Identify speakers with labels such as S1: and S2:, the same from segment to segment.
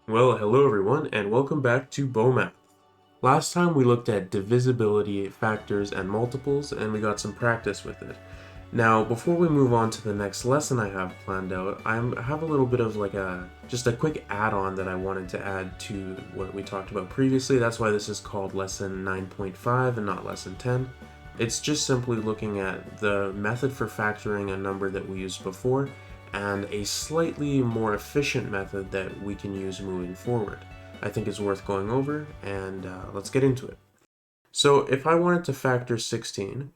S1: Well, hello everyone, and welcome back to Math. Last time we looked at divisibility, factors, and multiples, and we got some practice with it. Now, before we move on to the next lesson I have planned out, I have a little bit of just a quick add-on that I wanted to add to what we talked about previously. That's why this is called lesson 9.5 and not lesson 10. It's just simply looking at the method for factoring a number that we used before and a slightly more efficient method that we can use moving forward. I think is worth going over, and let's get into it. So if I wanted to factor 16,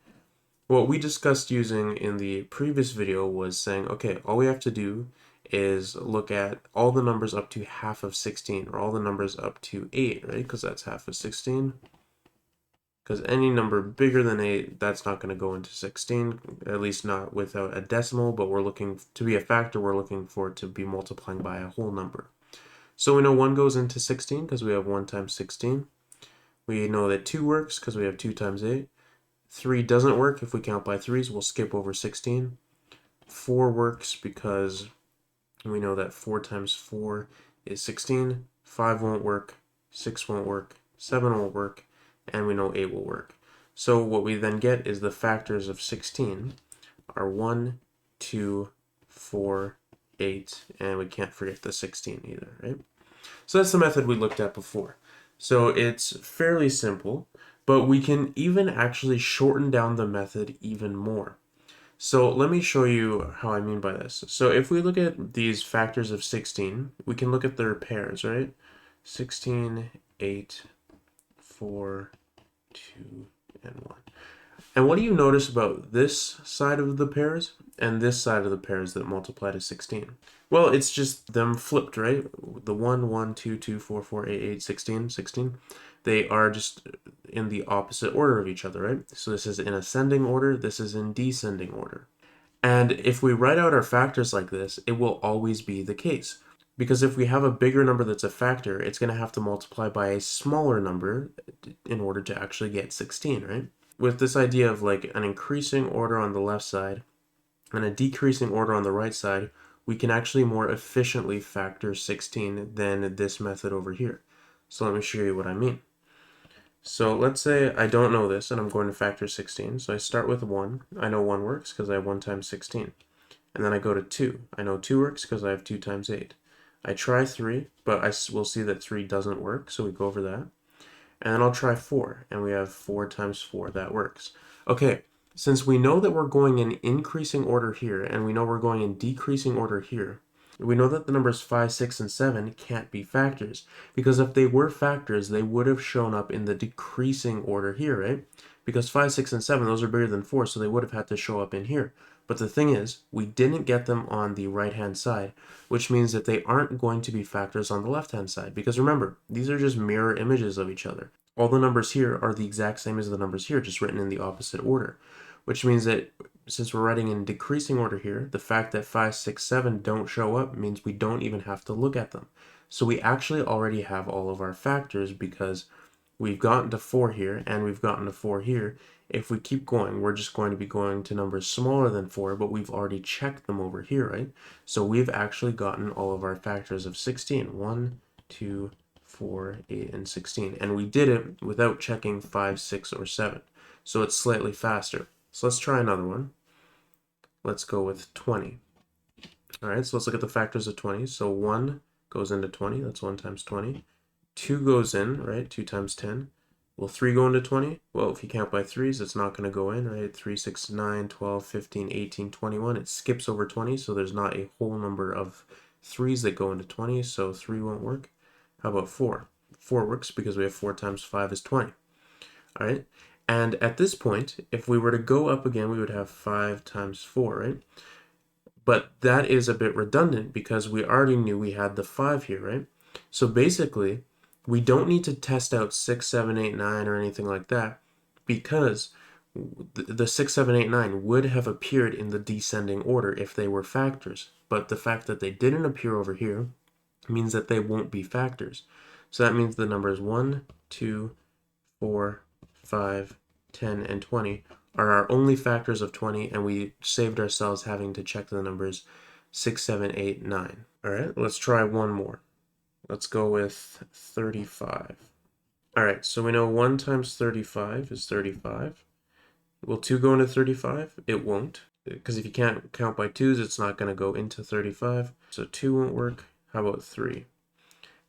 S1: what we discussed using in the previous video was saying, okay, all we have to do is look at all the numbers up to half of 16, or all the numbers up to 8, right? Because that's half of 16. Because any number bigger than 8, that's not going to go into 16, at least not without a decimal, but we're looking to be a factor, we're looking for it to be multiplying by a whole number. So we know 1 goes into 16 because we have 1 times 16. We know that 2 works because we have 2 times 8. 3 doesn't work if we count by 3s, we'll skip over 16. 4 works because we know that 4 times 4 is 16. 5 won't work, 6 won't work, 7 won't work, and we know 8 will work. So what we then get is the factors of 16 are 1, 2, 4, 8, and we can't forget the 16 either, right? So that's the method we looked at before. So it's fairly simple, but we can even actually shorten down the method even more. So let me show you how I mean by this. So if we look at these factors of 16, we can look at their pairs, right? 16, 8, 4, 2, and 1. And what do you notice about this side of the pairs and this side of the pairs that multiply to 16? Well, it's just them flipped, right? The 1, 1, 2, 2, 4, 4, 8, 8, 16, 16. They are just in the opposite order of each other, right? So this is in ascending order, this is in descending order. And if we write out our factors like this, it will always be the case. Because if we have a bigger number that's a factor, it's going to have to multiply by a smaller number in order to actually get 16, right? With this idea of like an increasing order on the left side and a decreasing order on the right side, we can actually more efficiently factor 16 than this method over here. So let me show you what I mean. So let's say I don't know this and I'm going to factor 16. So I start with 1. I know 1 works because I have 1 times 16. And then I go to 2. I know 2 works because I have 2 times 8. I try 3, but I will see that 3 doesn't work, so we go over that. And then I'll try 4, and we have 4 times 4, that works. Okay, since we know that we're going in increasing order here, and we know we're going in decreasing order here, we know that the numbers 5, 6, and 7 can't be factors, because if they were factors, they would have shown up in the decreasing order here, right? Because 5, 6, and 7, those are bigger than 4, so they would have had to show up in here. But the thing is, we didn't get them on the right-hand side, which means that they aren't going to be factors on the left-hand side. Because remember, these are just mirror images of each other. All the numbers here are the exact same as the numbers here, just written in the opposite order. Which means that since we're writing in decreasing order here, the fact that 5, 6, 7 don't show up means we don't even have to look at them. So we actually already have all of our factors because we've gotten to 4 here and we've gotten to 4 here. If we keep going, we're just going to be going to numbers smaller than 4, but we've already checked them over here, right? So we've actually gotten all of our factors of 16. 1, 2, 4, 8, and 16. And we did it without checking 5, 6, or 7. So it's slightly faster. So let's try another one. Let's go with 20. All right, so let's look at the factors of 20. So 1 goes into 20. That's 1 times 20. 2 goes in, right? 2 times 10. Will 3 go into 20? Well, if you count by 3s, it's not going to go in, right? 3, 6, 9, 12, 15, 18, 21. It skips over 20, so there's not a whole number of 3s that go into 20, so 3 won't work. How about 4? 4 works because we have 4 times 5 is 20. All right? And at this point, if we were to go up again, we would have 5 times 4, right? But that is a bit redundant because we already knew we had the 5 here, right? So basically, we don't need to test out 6, 7, 8, 9 or anything like that because the 6, 7, 8, 9 would have appeared in the descending order if they were factors. But the fact that they didn't appear over here means that they won't be factors. So that means the numbers 1, 2, 4, 5, 10, and 20 are our only factors of 20, and we saved ourselves having to check the numbers 6, 7, 8, 9. All right, let's try one more. Let's go with 35. All right, so we know 1 times 35 is 35. Will 2 go into 35? It won't, because if you can't count by 2's, it's not going to go into 35. So 2 won't work. How about 3?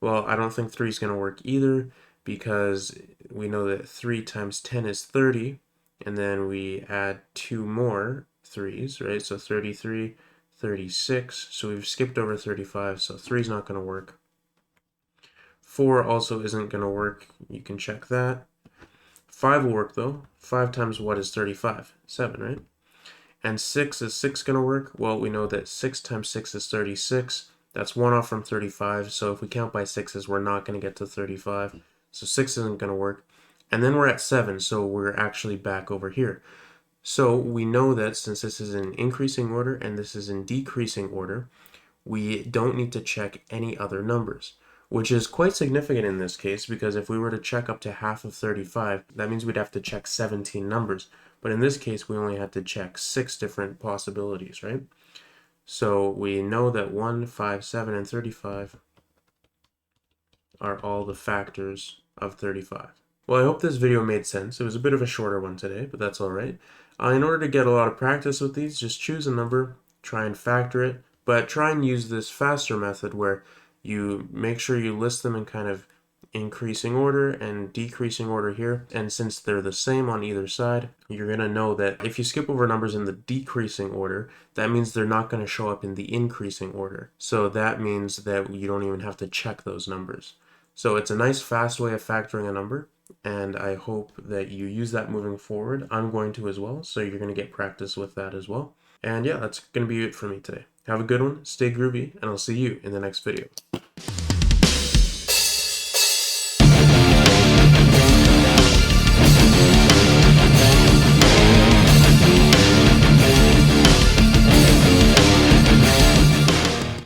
S1: Well, I don't think 3 is going to work either, because we know that 3 times 10 is 30, and then we add 2 more 3's, right? So 33, 36. So we've skipped over 35, so 3 is not going to work. 4 also isn't going to work. You can check that. 5 will work though. 5 times what is 35? 7, right? And 6, is 6 going to work? Well, we know that 6 times 6 is 36. That's 1 off from 35. So if we count by 6's, we're not going to get to 35. So 6 isn't going to work. And then we're at 7, so we're actually back over here. So we know that since this is in increasing order and this is in decreasing order, we don't need to check any other numbers, which is quite significant in this case, because if we were to check up to half of 35, that means we'd have to check 17 numbers. But in this case, we only had to check 6 different possibilities, right? So we know that 1, 5, 7, and 35 are all the factors of 35. Well, I hope this video made sense. It was a bit of a shorter one today, but that's all right. In order to get a lot of practice with these, just choose a number, try and factor it, but try and use this faster method where you make sure you list them in kind of increasing order and decreasing order here. And since they're the same on either side, you're going to know that if you skip over numbers in the decreasing order, that means they're not going to show up in the increasing order. So that means that you don't even have to check those numbers. So it's a nice fast way of factoring a number, and I hope that you use that moving forward. I'm going to as well, so you're going to get practice with that as well. And yeah, that's going to be it for me today. Have a good one, stay groovy, and I'll see you in the next video.